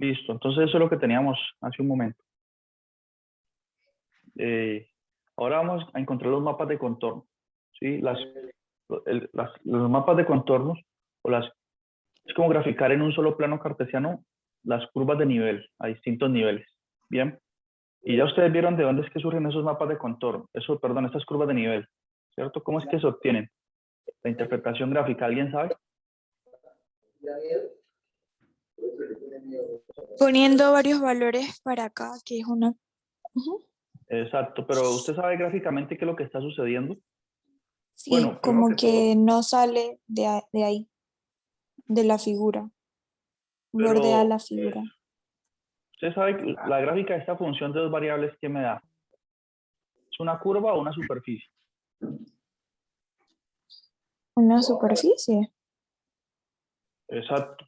Listo, entonces eso es lo que teníamos hace un momento. Ahora vamos a encontrar los mapas de contorno. ¿Sí? Los mapas de contornos, es como graficar en un solo plano cartesiano las curvas de nivel a distintos niveles. Bien, y ya ustedes vieron de dónde es que surgen esos mapas de contorno, perdón, estas curvas de nivel, ¿cierto? ¿Cómo es que se obtienen? La interpretación gráfica, ¿alguien sabe? Poniendo varios valores para acá, que es una... Ujú. Exacto, pero ¿usted sabe gráficamente qué es lo que está sucediendo? Sí, Bueno, primero como que todo, que no sale de ahí, de la figura, bordea pero la figura. usted sabe que la gráfica de esta función de dos variables, ¿qué me da? ¿Es una curva o una superficie? Una superficie. Exacto.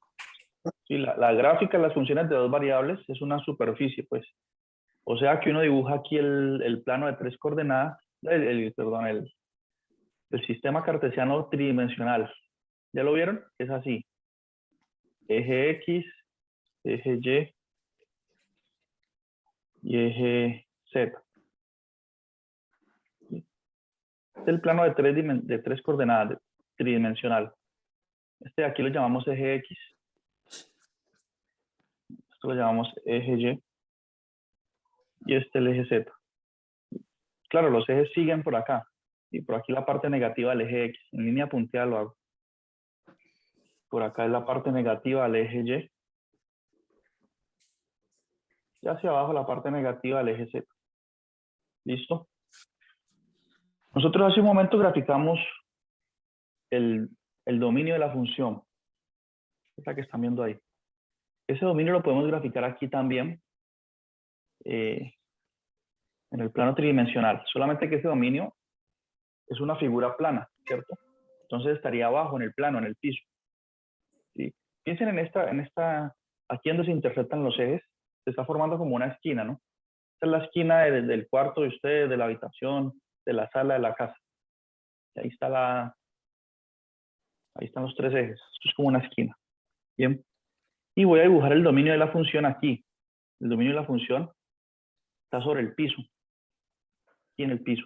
Sí, la gráfica de las funciones de dos variables es una superficie, pues. O sea que uno dibuja aquí el plano de tres coordenadas, perdón, el sistema cartesiano tridimensional. ¿Ya lo vieron? Es así. Eje X, eje Y y eje Z. Este es el plano de tres coordenadas tridimensional. Este de aquí lo llamamos eje X. Esto lo llamamos eje y este el eje Z. Claro, los ejes siguen por acá. Y por aquí la parte negativa del eje X. En línea punteada lo hago. Por acá es la parte negativa del eje Y. Y hacia abajo la parte negativa del eje Z. ¿Listo? Nosotros hace un momento graficamos el, el dominio de la función. Esta que están viendo ahí. Ese dominio lo podemos graficar aquí también. En el plano tridimensional. Solamente que ese dominio es una figura plana, ¿cierto? Entonces estaría abajo en el plano, en el piso. ¿Sí? Piensen aquí donde se intersectan los ejes, se está formando como una esquina, ¿no? Esta es la esquina del cuarto de ustedes, de la habitación, de la sala, de la casa. Y ahí están los tres ejes. Esto es como una esquina. Bien. Y voy a dibujar el dominio de la función aquí. El dominio de la función está sobre el piso. Y en el piso.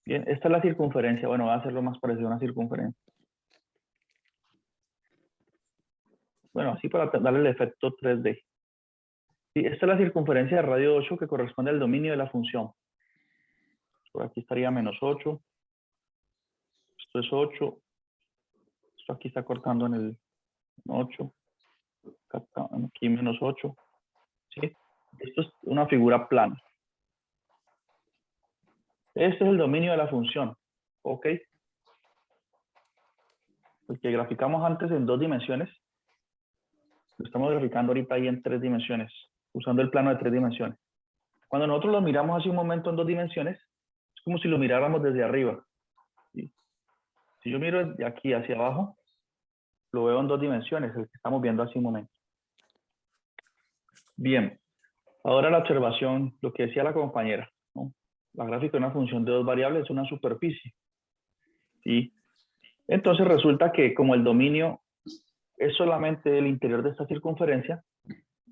Bien, esta es la circunferencia. Bueno, voy a hacerlo más parecido a una circunferencia. Bueno, así para darle el efecto 3D. Sí, esta es la circunferencia de radio 8 que corresponde al dominio de la función. Por aquí estaría menos 8. Esto es 8. Esto aquí está cortando en el 8. Aquí menos 8. ¿Sí? Esto es una figura plana. Este es el dominio de la función. ¿Ok? El que graficamos antes en 2 dimensiones, lo estamos graficando ahorita ahí en 3 dimensiones, usando el plano de 3 dimensiones. Cuando nosotros lo miramos hace un momento en 2 dimensiones, es como si lo miráramos desde arriba. ¿Sí? Si yo miro de aquí hacia abajo, lo veo en 2 dimensiones, el que estamos viendo hace un momento. Bien, ahora la observación, lo que decía la compañera, ¿no? La gráfica de una función de dos variables es una superficie. ¿Sí? Entonces resulta que como el dominio es solamente el interior de esta circunferencia,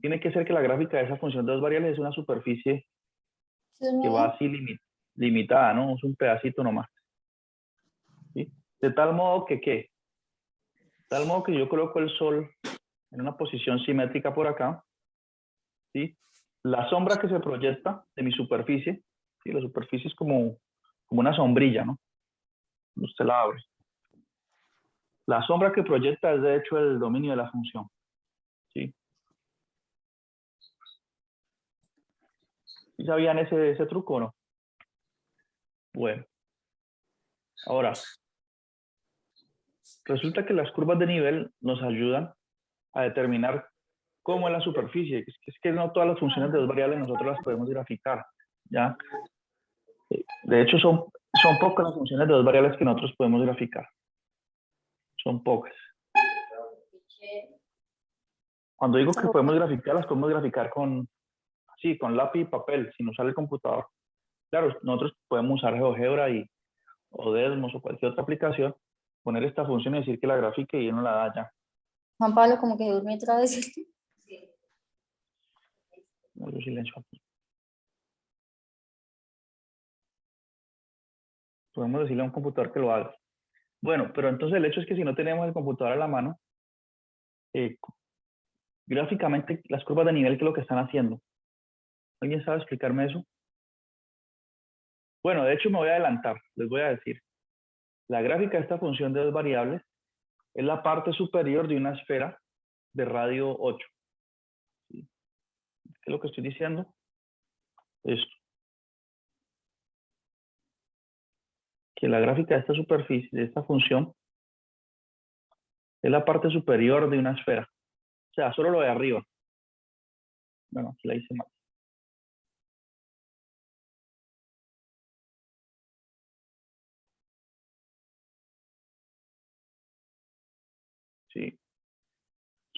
tiene que ser que la gráfica de esa función de dos variables es una superficie que va así limitada, ¿no? Es un pedacito nomás. ¿Sí? De tal modo que, ¿qué? De tal modo que yo coloco el sol en una posición simétrica por acá, ¿sí? La sombra que se proyecta de mi superficie, ¿sí? La superficie es como una sombrilla, ¿no? Usted la abre. La sombra que proyecta es de hecho el dominio de la función, ¿sí? ¿Sí sabían ese truco o no? Bueno, ahora, resulta que las curvas de nivel nos ayudan a determinar cómo es la superficie. Es que no todas las funciones de dos variables nosotros las podemos graficar, ¿ya? De hecho, son pocas las funciones de dos variables que nosotros podemos graficar. Son pocas. Cuando digo que podemos graficar, las podemos graficar con lápiz y papel, sin usar el computador. Claro, nosotros podemos usar GeoGebra o Desmos o cualquier otra aplicación, poner esta función y decir que la grafique y él nos la da ya. Juan Pablo como que durmió otra vez. Yo silencio aquí. Podemos decirle a un computador que lo haga. Bueno, pero entonces el hecho es que si no tenemos el computador a la mano, gráficamente las curvas de nivel, ¿qué es lo que están haciendo? ¿Alguien sabe explicarme eso? Bueno, de hecho me voy a adelantar, les voy a decir. La gráfica de esta función de dos variables es la parte superior de una esfera de radio 8. ¿Sí? ¿Qué es lo que estoy diciendo? Esto. Que la gráfica de esta superficie, de esta función, es la parte superior de una esfera. O sea, solo lo de arriba. Bueno, aquí la hice mal. Sí.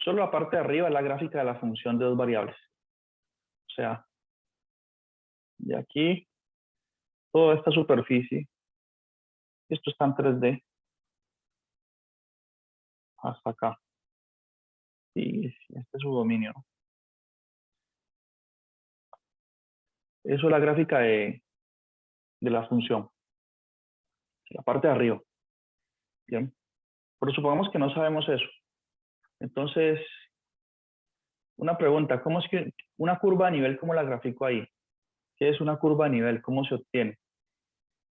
Solo la parte de arriba es la gráfica de la función de dos variables. O sea, de aquí, toda esta superficie, esto está en 3D, hasta acá. Y este es su dominio, ¿no? Eso es la gráfica de la función, la parte de arriba. ¿Bien? Pero supongamos que no sabemos eso. Entonces, una pregunta, ¿cómo es que una curva a nivel, cómo la grafico ahí? ¿Qué es una curva a nivel? ¿Cómo se obtiene?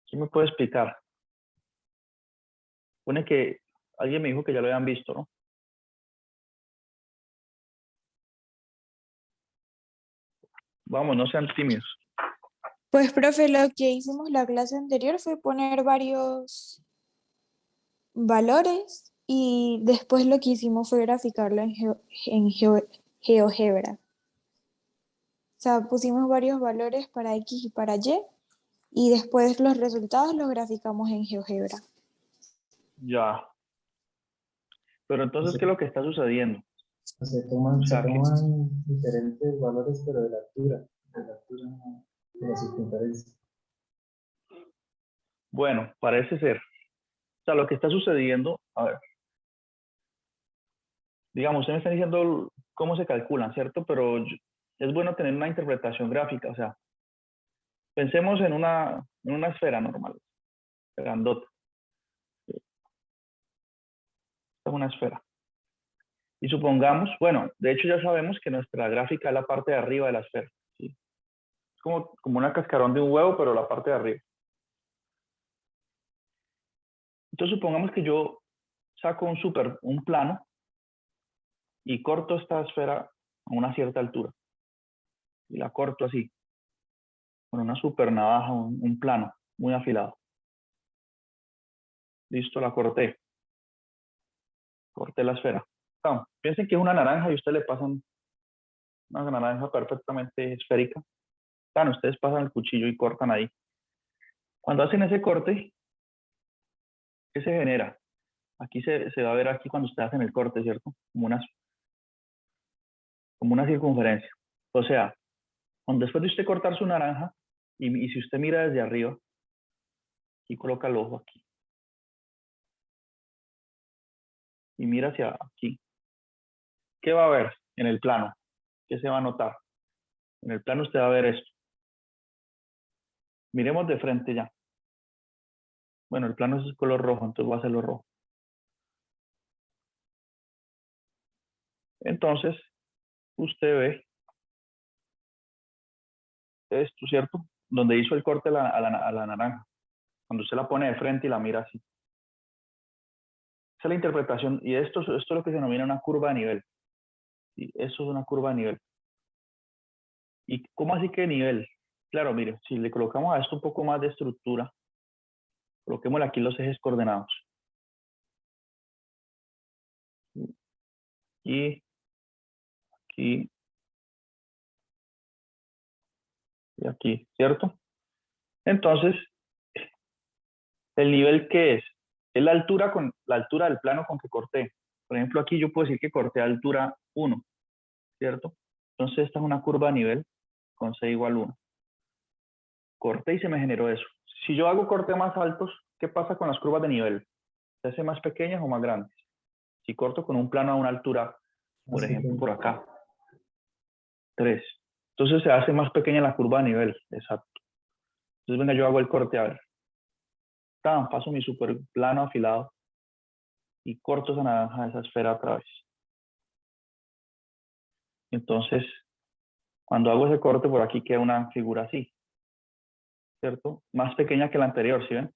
¿Quién me puede explicar? Supone que alguien me dijo que ya lo habían visto, ¿no? Vamos, no sean tímidos. Pues, profe, lo que hicimos la clase anterior fue poner varios valores y después lo que hicimos fue graficarlo en GeoGebra. O sea, pusimos varios valores para X y para y después los resultados los graficamos en GeoGebra. Ya. Pero entonces, ¿qué es lo que está sucediendo? Se O sea, que, toman diferentes valores, pero de la altura de la circunferencia. bueno, parece ser. O sea, lo que está sucediendo, a ver, digamos, ustedes me están diciendo cómo se calculan, ¿cierto? Pero es bueno tener una interpretación gráfica. O sea, pensemos en una esfera normal, grandota. Esta es una esfera. Y supongamos, bueno, de hecho ya sabemos que nuestra gráfica es la parte de arriba de la esfera. ¿Sí? Es como una cascarón de un huevo, pero la parte de arriba. Entonces supongamos que yo saco un plano y corto esta esfera a una cierta altura. Y la corto así, con una super navaja, un plano muy afilado. Listo, la corté. Corté la esfera. No, piensen que es una naranja y ustedes le pasan una naranja perfectamente esférica. Claro, ustedes pasan el cuchillo y cortan ahí. Cuando hacen ese corte, ¿qué se genera? Aquí se va a ver aquí cuando ustedes hacen el corte, ¿cierto? Como una circunferencia. O sea, después de usted cortar su naranja, y si usted mira desde arriba, y coloca el ojo aquí, y mira hacia aquí, ¿qué va a ver en el plano? ¿Qué se va a notar? En el plano usted va a ver esto. Miremos de frente ya. Bueno, el plano es color rojo, entonces voy a hacerlo rojo. Entonces, usted ve esto, ¿cierto? Donde hizo el corte a la naranja. Cuando usted la pone de frente y la mira así. Esa es la interpretación, y esto es lo que se denomina una curva de nivel. ¿Sí? Eso es una curva de nivel. ¿Y cómo así que nivel? Claro, mire, si le colocamos a esto un poco más de estructura, coloquémosle aquí los ejes coordenados. Y aquí y aquí, ¿cierto? Entonces, ¿el nivel qué es? Es la altura del plano con que corté. Por ejemplo, aquí yo puedo decir que corté a altura 1, ¿cierto? Entonces, esta es una curva de nivel con C igual 1. Corté y se me generó eso. Si yo hago cortes más altos, ¿qué pasa con las curvas de nivel? ¿Se hace más pequeñas o más grandes? Si corto con un plano a una altura, por ejemplo, por acá, 3. Entonces se hace más pequeña la curva de nivel, exacto. Entonces venga, yo hago el corte, a ver. Paso mi super plano afilado y corto esa naranja, esa esfera otra vez. Entonces, cuando hago ese corte por aquí queda una figura así, ¿cierto? Más pequeña que la anterior, ¿sí ven?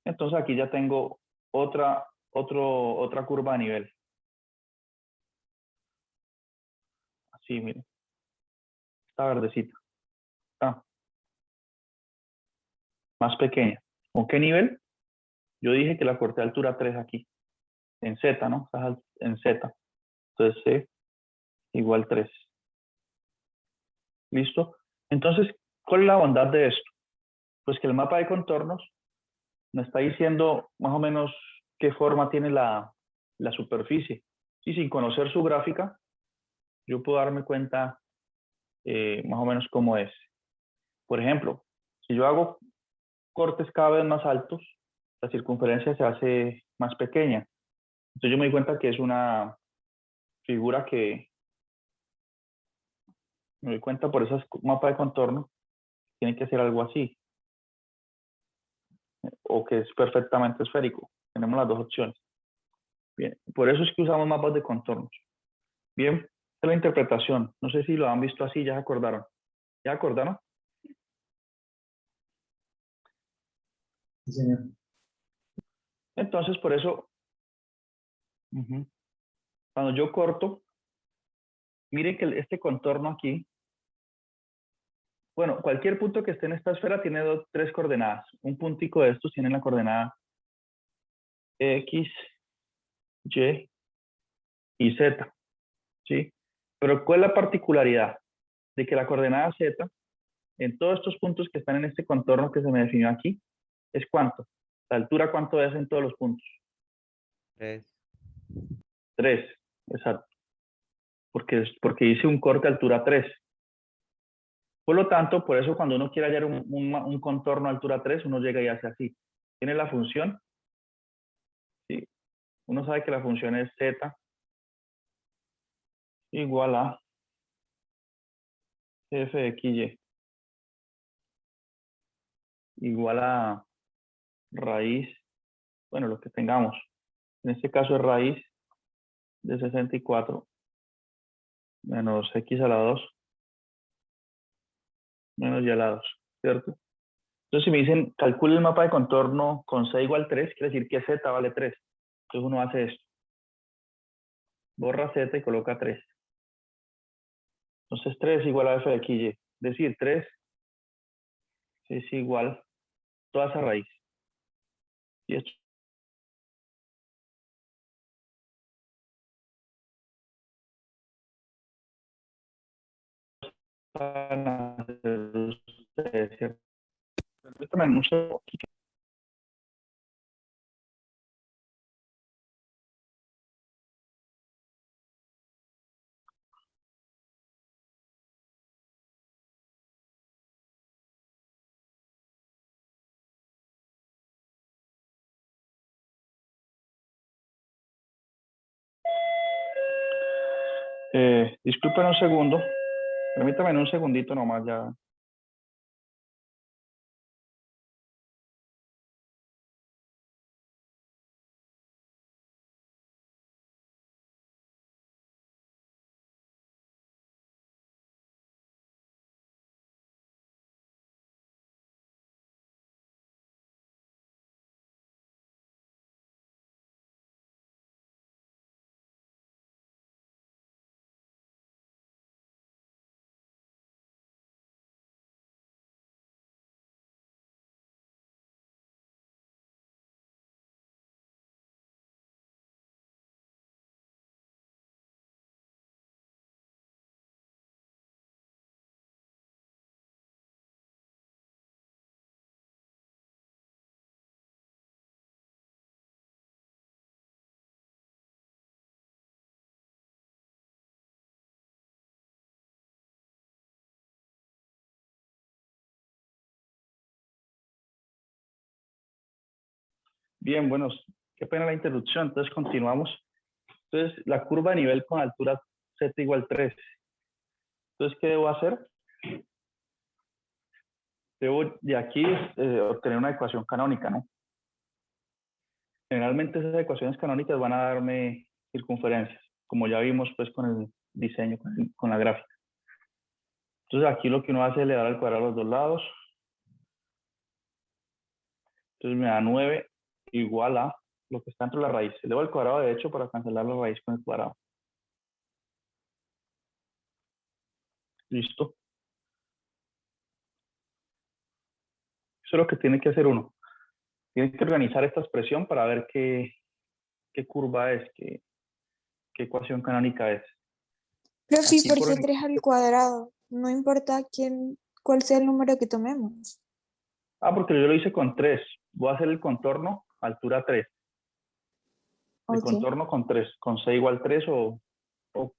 Entonces aquí ya tengo otra curva de nivel. Así, miren. Esta verdecita. Más pequeña. ¿Con qué nivel? Yo dije que la corté a altura 3 aquí. En Z, ¿no? En Z. Entonces C igual 3. ¿Listo? Entonces, ¿cuál es la bondad de esto? Pues que el mapa de contornos me está diciendo más o menos qué forma tiene la superficie. Y sin conocer su gráfica, yo puedo darme cuenta más o menos cómo es. Por ejemplo, si yo hago cortes cada vez más altos, la circunferencia se hace más pequeña. Entonces yo me doy cuenta que es una figura que me doy cuenta por esos mapas de contorno, tiene que ser algo así, o que es perfectamente esférico. Tenemos las dos opciones. Bien, por eso es que usamos mapas de contornos. Bien, esta es la interpretación. No sé si lo han visto así, ya se acordaron. ¿Ya acordaron? Sí, señor. Entonces, por eso, cuando yo corto, miren que este contorno aquí, bueno, cualquier punto que esté en esta esfera tiene tres coordenadas. Un puntico de estos tiene la coordenada X, Y y Z, ¿sí? Pero ¿cuál es la particularidad? De que la coordenada Z, en todos estos puntos que están en este contorno que se me definió aquí, es ¿cuánto? La altura, ¿cuánto es en todos los puntos? 3. 3, exacto. Porque hice un corte a altura 3. Por lo tanto, por eso cuando uno quiere hallar un contorno a altura 3, uno llega y hace así. Tiene la función, ¿sí? Uno sabe que la función es Z igual a f de xy igual a raíz, bueno, lo que tengamos. En este caso es raíz de 64 menos x a la 2 menos y a la 2, ¿cierto? Entonces, si me dicen, calcule el mapa de contorno con c igual 3, quiere decir que z vale 3. Entonces uno hace esto. Borra z y coloca 3. Entonces 3 igual a f de xy. Es decir, 3 es igual toda esa raíz. Y esto van a hacer ustedes, ¿cierto? Permítame un segundo. Disculpen un segundo. Permítame un segundito nomás ya. Bien, bueno, qué pena la interrupción. Entonces continuamos. Entonces, la curva de nivel con altura z igual 3. Entonces, ¿qué debo hacer? Debo de aquí obtener una ecuación canónica, ¿no? Generalmente esas ecuaciones canónicas van a darme circunferencias, como ya vimos pues con el diseño, con la gráfica. Entonces aquí lo que uno hace es elevar al cuadrado a los dos lados. Entonces me da 9 igual a lo que está dentro de la raíz. Elevo al cuadrado de hecho para cancelar la raíz con el cuadrado. Listo. Eso es lo que tiene que hacer uno. Tiene que organizar esta expresión para ver qué curva es, qué ecuación canónica es. Profe, Aquí, ¿por por qué ejemplo, 3 al cuadrado? No importa cuál sea el número que tomemos. porque yo lo hice con 3. Voy a hacer el contorno altura 3. El Ok. contorno con 3, con C igual 3 o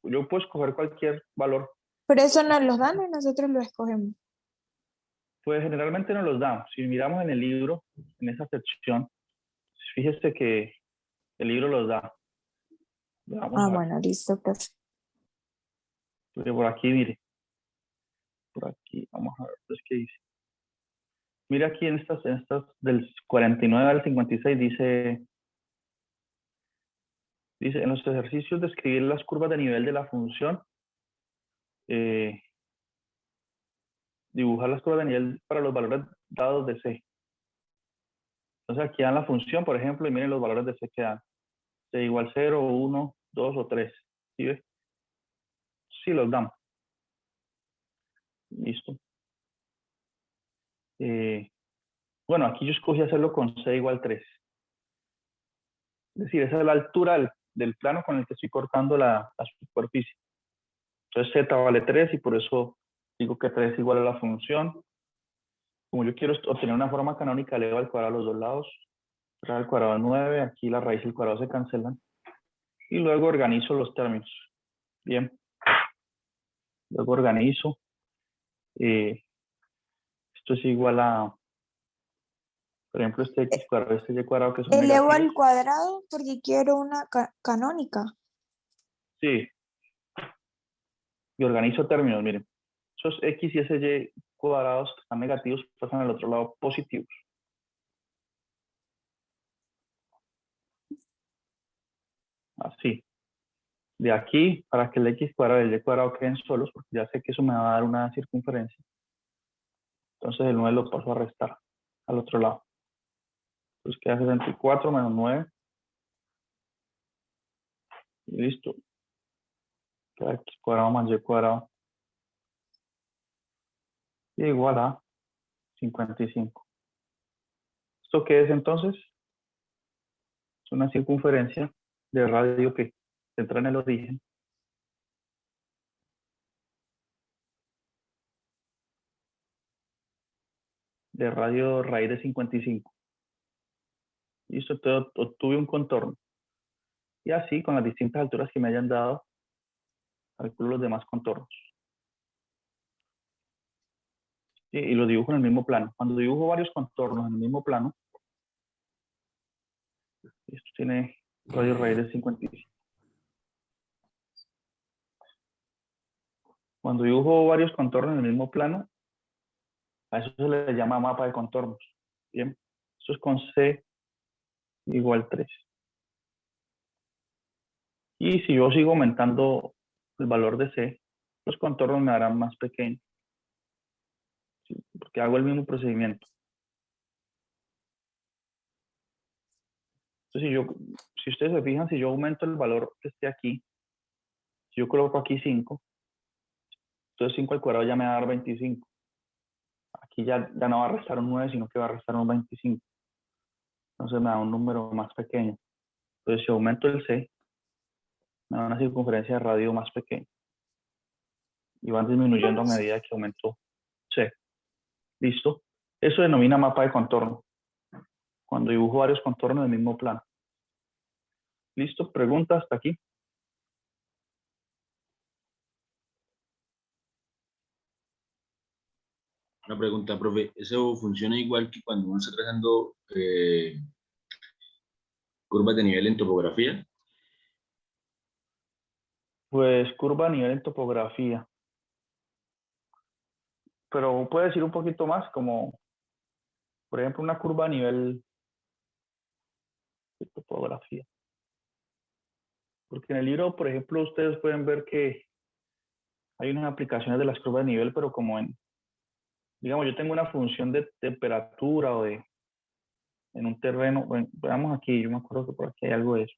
yo puedo escoger cualquier valor. Pero eso nos los dan y nosotros lo escogemos. Pues generalmente nos los damos. Si miramos en el libro, en esa sección, fíjese que el libro los da. Vamos a ver. Bueno, listo, profe. Porque por aquí, mire. Por aquí, vamos a ver. Pues, ¿qué dice? Mira aquí en estas del 49 al 56 dice, en los ejercicios de escribir las curvas de nivel de la función, dibujar las curvas de nivel para los valores dados de C. Entonces aquí dan la función, por ejemplo, y miren los valores de C que dan. C igual 0, 1, 2 o 3. ¿Sí ves? Sí, los damos. Listo. Bueno, aquí yo escogí hacerlo con C igual 3. Es decir, esa es la altura del plano con el que estoy cortando la superficie. Entonces Z vale 3 y por eso digo que 3 es igual a la función. Como yo quiero obtener una forma canónica, elevo al cuadrado a los dos lados. 3 al cuadrado 9, aquí la raíz y el cuadrado se cancelan. Y luego organizo los términos. Bien. Luego organizo. Esto es igual a, por ejemplo, este X cuadrado, este Y cuadrado que son Elevo negativos. al cuadrado porque quiero una canónica. Sí. Y organizo términos, miren. Esos X y ese Y cuadrados que están negativos pasan al otro lado positivos. Así. De aquí, para que el X cuadrado y el Y cuadrado queden solos, porque ya sé que eso me va a dar una circunferencia. Entonces el 9 lo paso a restar al otro lado. Entonces queda 64 menos 9. Y listo. Queda X cuadrado más Y cuadrado. Y igual a 55. ¿Esto qué es entonces? Es una circunferencia de radio que entra en el origen. De radio raíz de 55. Listo, entonces obtuve un contorno. Y así, con las distintas alturas que me hayan dado, calculo los demás contornos. Sí, y los dibujo en el mismo plano. Cuando dibujo varios contornos en el mismo plano, esto tiene radio raíz de 55. Cuando dibujo varios contornos en el mismo plano, a eso se le llama mapa de contornos. Bien, esto es con C igual 3. Y si yo sigo aumentando el valor de C, los contornos me harán más pequeños. ¿Sí? Porque hago el mismo procedimiento. Entonces, si ustedes se fijan, si yo aumento el valor que esté aquí, si yo coloco aquí 5, entonces 5 al cuadrado ya me va a dar 25. Aquí ya no va a restar un 9, sino que va a restar un 25. Entonces me da un número más pequeño. Entonces si aumento el C, me da una circunferencia de radio más pequeña. Y van disminuyendo a medida que aumento C. ¿Listo? Eso denomina mapa de contorno. Cuando dibujo varios contornos del mismo plano. ¿Listo? ¿Pregunta hasta aquí? Una pregunta, profe, ¿eso funciona igual que cuando uno está trazando curvas de nivel en topografía? Pues curva a nivel en topografía. pero puede decir un poquito más, como por ejemplo una curva a nivel de topografía. Porque en el libro, por ejemplo, ustedes pueden ver que hay unas aplicaciones de las curvas de nivel, pero como en, digamos, yo tengo una función de temperatura o de, en un terreno, bueno, veamos aquí, yo me acuerdo que por aquí hay algo de eso.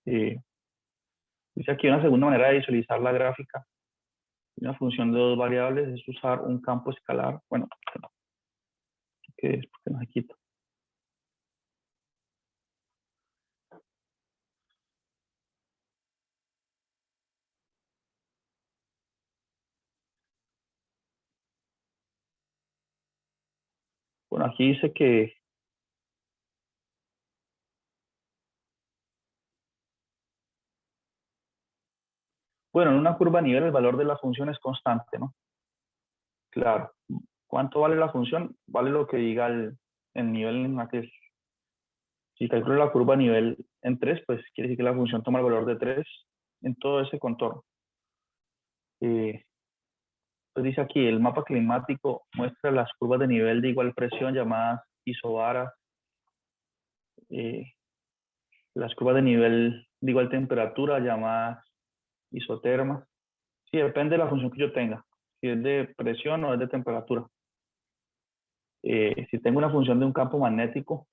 Eh, Dice aquí una segunda manera de visualizar la gráfica de una función de dos variables es usar un campo escalar. Bueno, ¿qué es? Porque no se quita. Bueno, aquí dice que, bueno, en una curva a nivel el valor de la función es constante, ¿no? Claro. ¿Cuánto vale la función? Vale lo que diga el nivel en la que, si calculo la curva a nivel en 3, pues quiere decir que la función toma el valor de 3 en todo ese contorno. Pues dice aquí, el mapa climático muestra las curvas de nivel de igual presión llamadas isobaras, eh, las curvas de nivel de igual temperatura llamadas isotermas. Sí, depende de la función que yo tenga, si es de presión o es de temperatura. Si tengo una función de un campo magnético,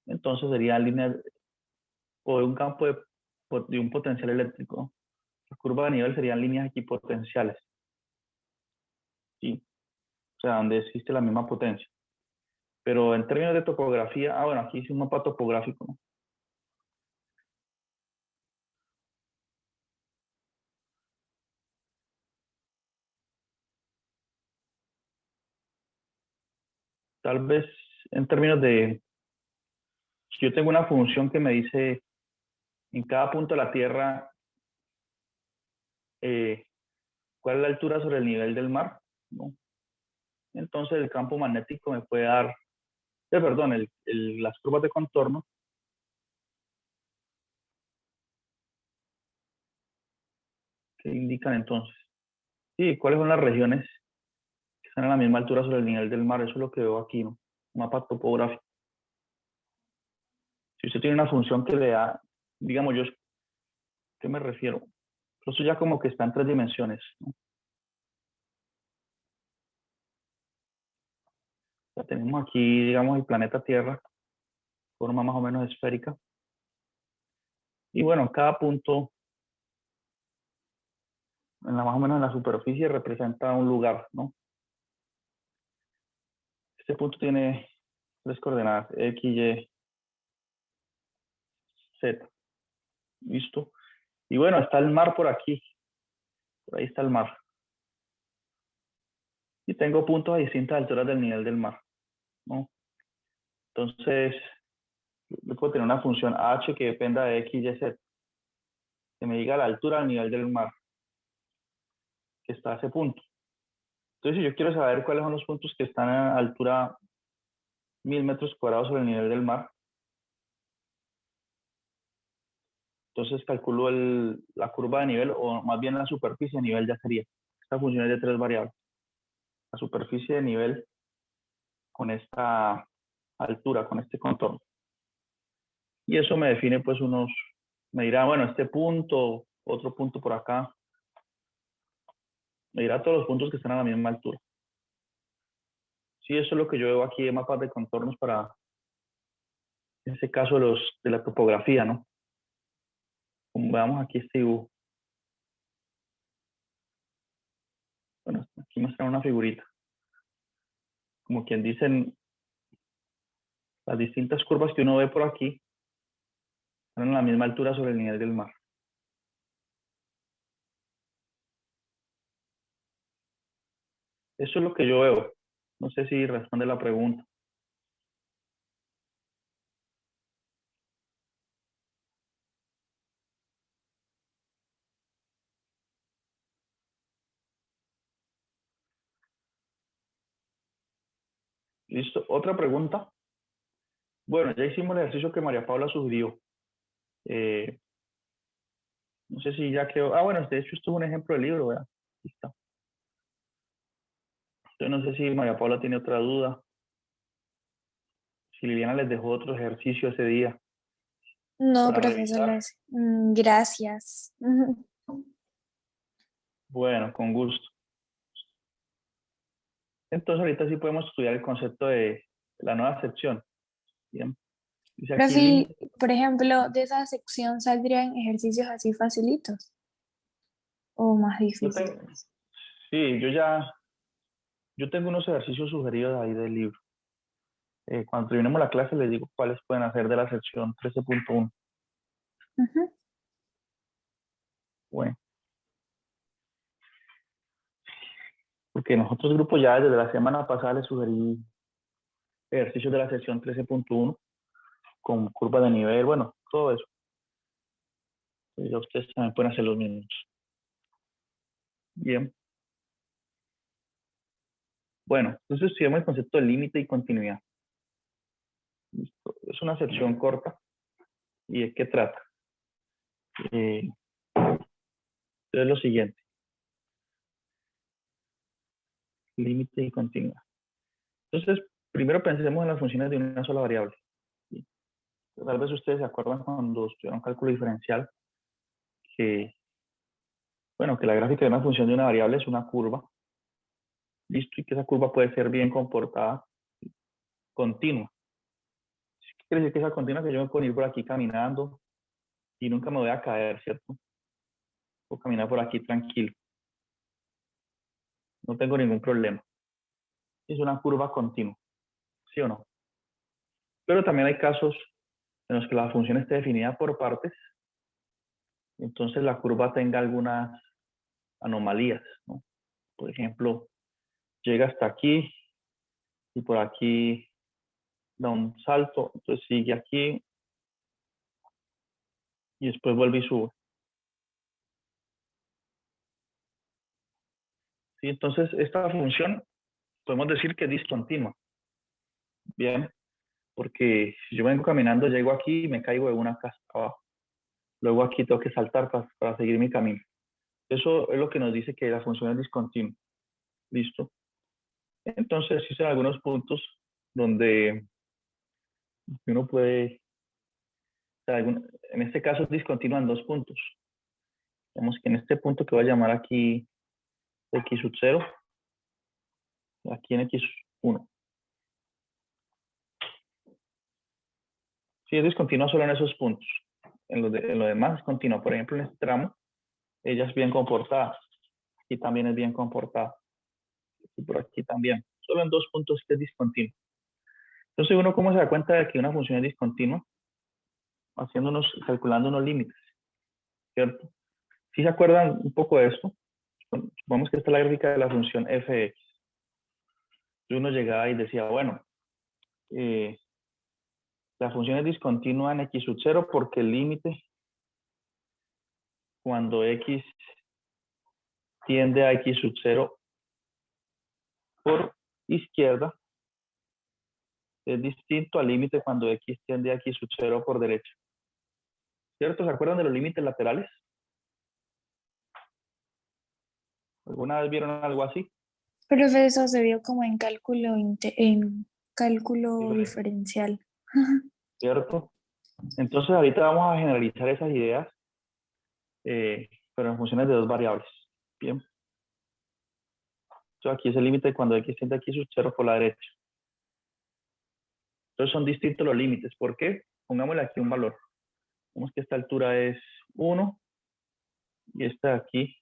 entonces sería línea o de un campo de un potencial eléctrico. Las curvas de nivel serían líneas equipotenciales, ¿sí? O sea, donde existe la misma potencia. Pero en términos de topografía, bueno, aquí hice un mapa topográfico, ¿no? Tal vez en términos de, si yo tengo una función que me dice en cada punto de la Tierra eh, cuál es la altura sobre el nivel del mar, ¿no? Entonces el campo magnético me puede dar, perdón, las curvas de contorno que indican entonces, sí, cuáles son las regiones que están a la misma altura sobre el nivel del mar. Eso es lo que veo aquí, ¿no? Mapa topográfico. Si usted tiene una función que le da, digamos yo, ¿qué me refiero? Eso ya como que está en 3 dimensiones, ¿no? Ya tenemos aquí, digamos, el planeta Tierra, forma más o menos esférica. Y bueno, cada punto, más o menos en la superficie, representa un lugar, ¿no? Este punto tiene 3 coordenadas, X, Y, Z. ¿Listo? Y bueno, está el mar por aquí. Por ahí está el mar. Y tengo puntos a distintas alturas del nivel del mar, ¿no? Entonces, yo puedo tener una función h que dependa de x, y, z, que me diga la altura del nivel del mar, que está a ese punto. Entonces, si yo quiero saber cuáles son los puntos que están a altura 1000 metros cuadrados sobre el nivel del mar, entonces calculo la curva de nivel, o más bien la superficie de nivel ya sería. Esta función es de 3 variables. La superficie de nivel con esta altura, con este contorno. Y eso me define pues me dirá, bueno, este punto, otro punto por acá, me dirá todos los puntos que están a la misma altura. Sí, eso es lo que yo veo aquí de mapas de contornos para, en este caso, de la topografía, ¿no? Como veamos aquí este dibujo. Bueno, aquí muestra una figurita. Como quien dicen, las distintas curvas que uno ve por aquí están a la misma altura sobre el nivel del mar. Eso es lo que yo veo. No sé si responde la pregunta. ¿Listo? Otra pregunta. Bueno, ya hicimos el ejercicio que María Paula sugirió. No sé si ya quedó. Ah, bueno, de hecho, esto es un ejemplo del libro, ¿verdad? Aquí está. Yo no sé si María Paula tiene otra duda. Si Liliana les dejó otro ejercicio ese día No, para profesor, revisar. gracias. Bueno, con gusto. Entonces, ahorita sí podemos estudiar el concepto de la nueva sección. Bien. Dice aquí Profe, límite. por ejemplo, de esa sección saldrían ejercicios así facilitos o más Yo tengo, difíciles. sí, yo tengo unos ejercicios sugeridos ahí del libro. Cuando terminemos la clase les digo cuáles pueden hacer de la sección 13.1. Ujú. Bueno, porque nosotros grupos ya desde la semana pasada les sugerí ejercicios de la sección 13.1 con curva de nivel, bueno, todo eso. Ya ustedes también pueden hacer los mismos. Bien. Bueno, entonces estudiamos el concepto de límite y continuidad. Listo. Es una sección corta. ¿Y de qué trata? Es lo siguiente. Límite y continuidad. Entonces, primero pensemos en las funciones de una sola variable. ¿Sí? Tal vez ustedes se acuerdan cuando estudiaron cálculo diferencial que, bueno, que la gráfica de una función de una variable es una curva. Listo, y que esa curva puede ser bien comportada, continua. ¿Qué quiere decir que esa continua? Que yo me puedo ir por aquí caminando y nunca me voy a caer, ¿cierto? Puedo caminar por aquí tranquilo. No tengo ningún problema. Es una curva continua, ¿sí o no? Pero también hay casos en los que la función esté definida por partes, entonces la curva tenga algunas anomalías, ¿no? Por ejemplo, llega hasta aquí y por aquí da un salto, entonces sigue aquí y después vuelve y sube. ¿Sí? Entonces, esta función podemos decir que es discontinua. Bien, porque si yo vengo caminando, llego aquí y me caigo de una casa abajo. Luego aquí tengo que saltar para seguir mi camino. Eso es lo que nos dice que la función es discontinua. ¿Listo? Entonces, existen algunos puntos donde uno puede, o sea, en este caso es discontinua en dos puntos. Digamos que en este punto que voy a llamar aquí x sub 0, aquí en x1. Sí, es discontinua solo en esos puntos. En lo demás es continua. Por ejemplo, en este tramo, ella es bien comportada. Aquí también es bien comportada. Y por aquí también. Solo en dos puntos que es discontinua. Entonces, uno cómo se da cuenta de que una función es discontinua, calculando unos límites, ¿cierto? Si se acuerdan un poco de esto, supongamos que esta es la gráfica de la función fx. Y uno llegaba y decía, bueno, la función es discontinua en x sub 0 porque el límite cuando x tiende a x sub 0 por izquierda es distinto al límite cuando x tiende a x sub 0 por derecha. ¿Cierto? ¿Se acuerdan de los límites laterales? ¿Alguna vez vieron algo así? Profe, eso se vio como en en cálculo Diferente, diferencial. ¿cierto? Entonces ahorita vamos a generalizar esas ideas, pero en funciones de dos variables. Bien. Entonces aquí es el límite cuando x tiende a x sub 0 por la derecha. Entonces son distintos los límites. ¿Por qué? Pongámosle aquí un valor. Vemos que esta altura es 1 y esta de aquí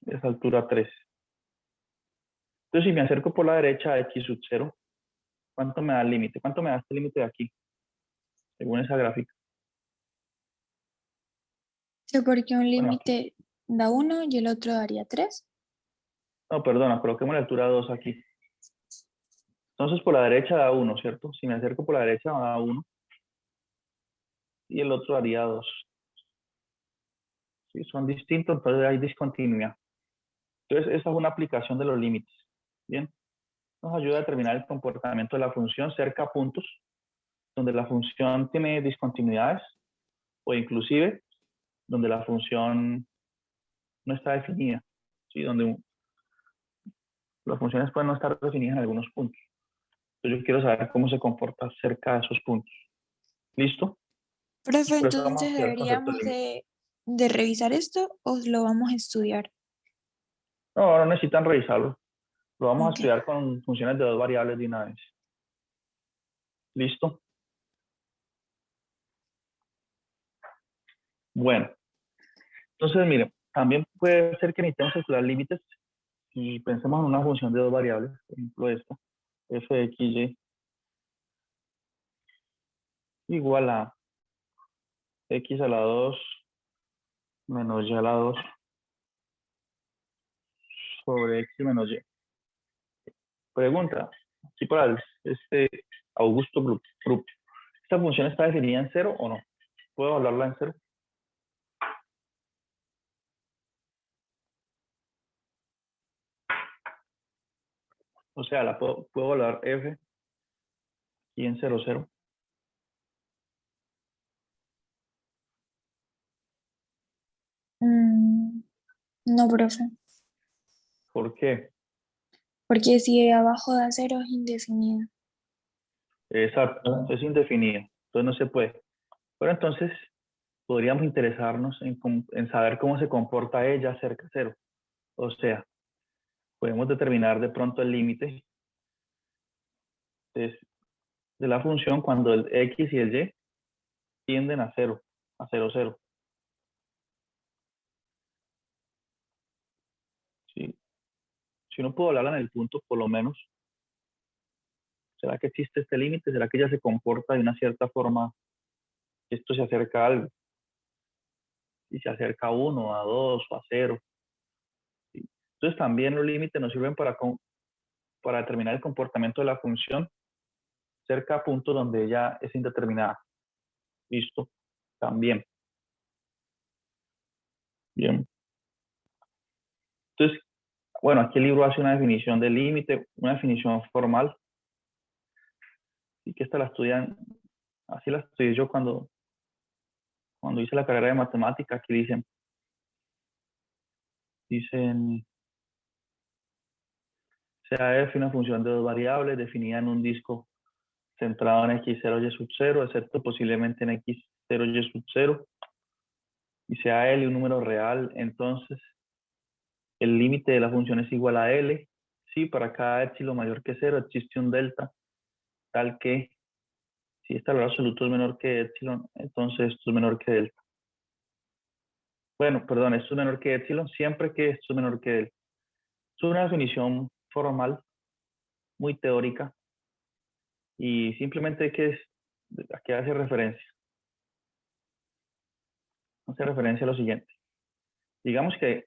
es altura 3. Entonces si me acerco por la derecha a x sub 0, ¿cuánto me da el límite? ¿Cuánto me da este límite de aquí? Según esa gráfica. Sí, porque un Bueno, aquí. límite da 1 y el otro daría 3. No, perdona, coloquemos la altura 2 aquí. Entonces por la derecha da 1, ¿cierto? Si me acerco por la derecha da 1 y el otro daría 2. Sí, son distintos, entonces hay discontinuidad. Entonces esa es una aplicación de los límites. Bien. nos ayuda a determinar el comportamiento de la función cerca a puntos donde la función tiene discontinuidades o inclusive donde la función no está definida, ¿sí? Donde las funciones pueden no estar definidas en algunos puntos. Entonces yo quiero saber cómo se comporta cerca de esos puntos. ¿Listo? Profe, Por eso vamos a entonces estudiar el concepto de deberíamos límite. de revisar esto o lo vamos a estudiar. No, no necesitan revisarlo. Lo vamos a Ok. estudiar con funciones de dos variables de una vez. ¿Listo? Bueno, entonces miren, también puede ser que necesitemos estudiar límites y pensemos en una función de dos variables, por ejemplo esta, f de x, y igual a x a la 2 menos y a la 2 sobre x menos y. Pregunta, aquí para este Augusto Group, ¿esta función está definida en cero o no? ¿Puedo hablarla en cero? O sea, puedo hablar f y en 0, 0. Mm, no, profe. ¿Por qué? Porque si abajo da cero es indefinida. Exacto, Ah, es indefinida, entonces no se puede. Pero entonces podríamos interesarnos en saber cómo se comporta ella cerca de cero. O sea, podemos determinar de pronto el límite de la función cuando el x y el y tienden a cero, a 0, 0. ¿Sí? Si uno puede hablar en el punto, por lo menos, ¿será que existe este límite? ¿Será que ella se comporta de una cierta forma? Esto se acerca a algo, y se acerca a 1, a 2 o a 0. ¿Sí? Entonces también los límites nos sirven para determinar el comportamiento de la función cerca a puntos donde ella es indeterminada. ¿Listo? También. Bien. Entonces, bueno, aquí el libro hace una definición de límite, una definición formal, y que esta la estudian, así la estudié yo cuando hice la carrera de matemáticas, que dicen, sea f una función de dos variables definida en un disco centrado en x0 y sub 0, excepto posiblemente en x0 y sub 0, y sea L un número real, entonces el límite de la función es igual a L. Si para cada epsilon mayor que 0 existe un delta, tal que si este valor absoluto es menor que epsilon, entonces esto es menor que delta. Bueno, perdón, esto es menor que epsilon siempre que esto es menor que delta. Es una definición formal, muy teórica, y simplemente ¿a qué hace referencia? Hace referencia a lo siguiente. Digamos que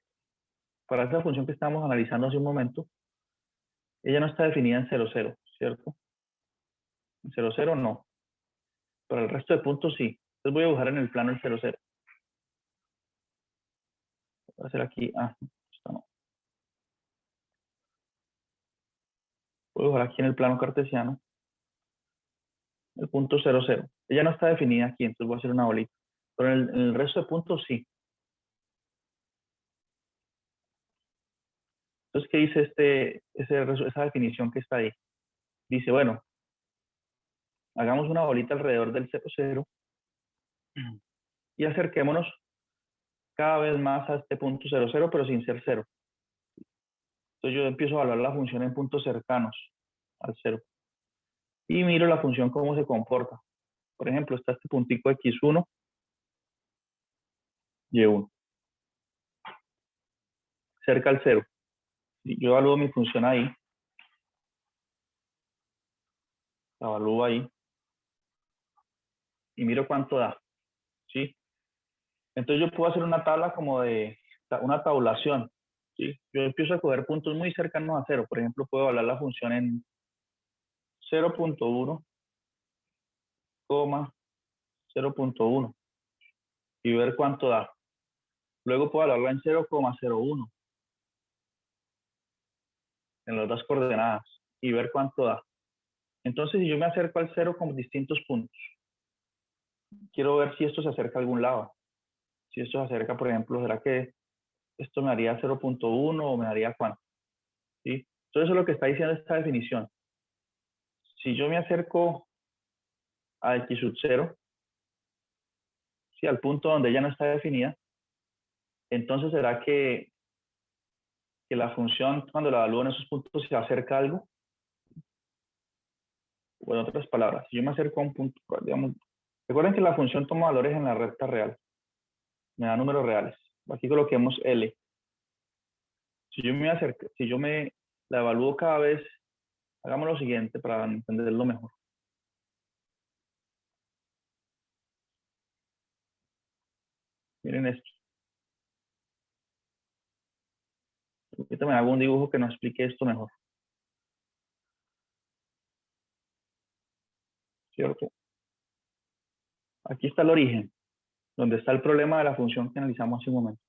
para esa función que estamos analizando hace un momento, ella no está definida en 0, 0, ¿cierto? En 0, 0 no. Para el resto de puntos sí. Entonces voy a dibujar en el plano el 0, 0. Voy a hacer aquí, esta no. Voy a dibujar aquí en el plano cartesiano el punto 0, 0. Ella no está definida aquí, entonces voy a hacer una bolita. Pero en el resto de puntos sí. Entonces, ¿qué dice esa definición que está ahí? Dice, bueno, hagamos una bolita alrededor del 0, 0 y acerquémonos cada vez más a este punto 0, 0, pero sin ser 0. Entonces yo empiezo a evaluar la función en puntos cercanos al 0. Y miro la función cómo se comporta. Por ejemplo, está este puntico x1, y1, cerca al 0. Y yo evalúo mi función ahí, la evalúo ahí, y miro cuánto da. ¿Sí? Entonces yo puedo hacer una tabla como de una tabulación. ¿Sí? Yo empiezo a coger puntos muy cercanos a 0. Por ejemplo, puedo evaluar la función en 0.1, 0.1 y ver cuánto da. Luego puedo evaluarla en 0,01 en las dos coordenadas. y ver cuánto da. Entonces, si yo me acerco al 0 con distintos puntos, quiero ver si esto se acerca a algún lado. Si esto se acerca, por ejemplo, ¿será que esto me haría 0.1 o me daría cuánto? ¿Sí? Entonces, eso es lo que está diciendo esta definición. Si yo me acerco a x sub 0, ¿sí? Al punto donde ya no está definida, entonces será que la función, cuando la evalúo en esos puntos, se acerca a algo. O en otras palabras, si yo me acerco a un punto, digamos, recuerden que la función toma valores en la recta real, me da números reales. Aquí coloquemos L. Si yo me acerco, si yo me la evalúo cada vez, hagamos lo siguiente para entenderlo mejor. Miren esto. Ahorita me hago un dibujo que nos explique esto mejor. ¿Cierto? Aquí está el origen, donde está el problema de la función que analizamos hace un momento.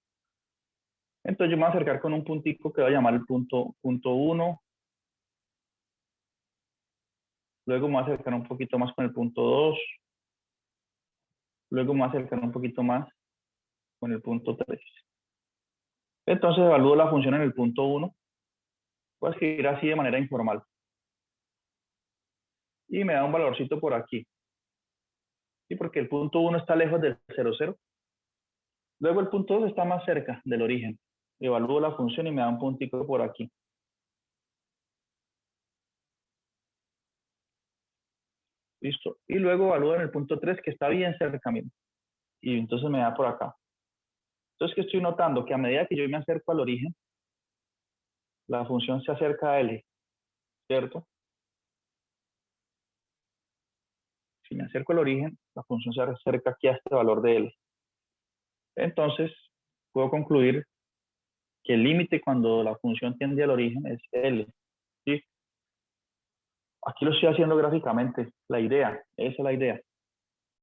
Entonces yo me voy a acercar con un puntico que voy a llamar el punto 1. Luego me voy a acercar un poquito más con el punto 2. Luego me voy a acercar un poquito más con el punto 3. Entonces evalúo la función en el punto 1. Voy a escribir así de manera informal. Y me da un valorcito por aquí. ¿Sí? Porque el punto 1 está lejos del 0, 0. Luego el punto 2 está más cerca del origen. Evalúo la función y me da un puntito por aquí. Listo. Y luego evalúo en el punto 3 que está bien cerca mío. Y entonces me da por acá. Entonces, ¿qué estoy notando? Que a medida que yo me acerco al origen, la función se acerca a L, ¿cierto? Si me acerco al origen, la función se acerca aquí a este valor de L. Entonces, puedo concluir que el límite cuando la función tiende al origen es L. ¿Sí? Aquí lo estoy haciendo gráficamente, la idea, esa es la idea.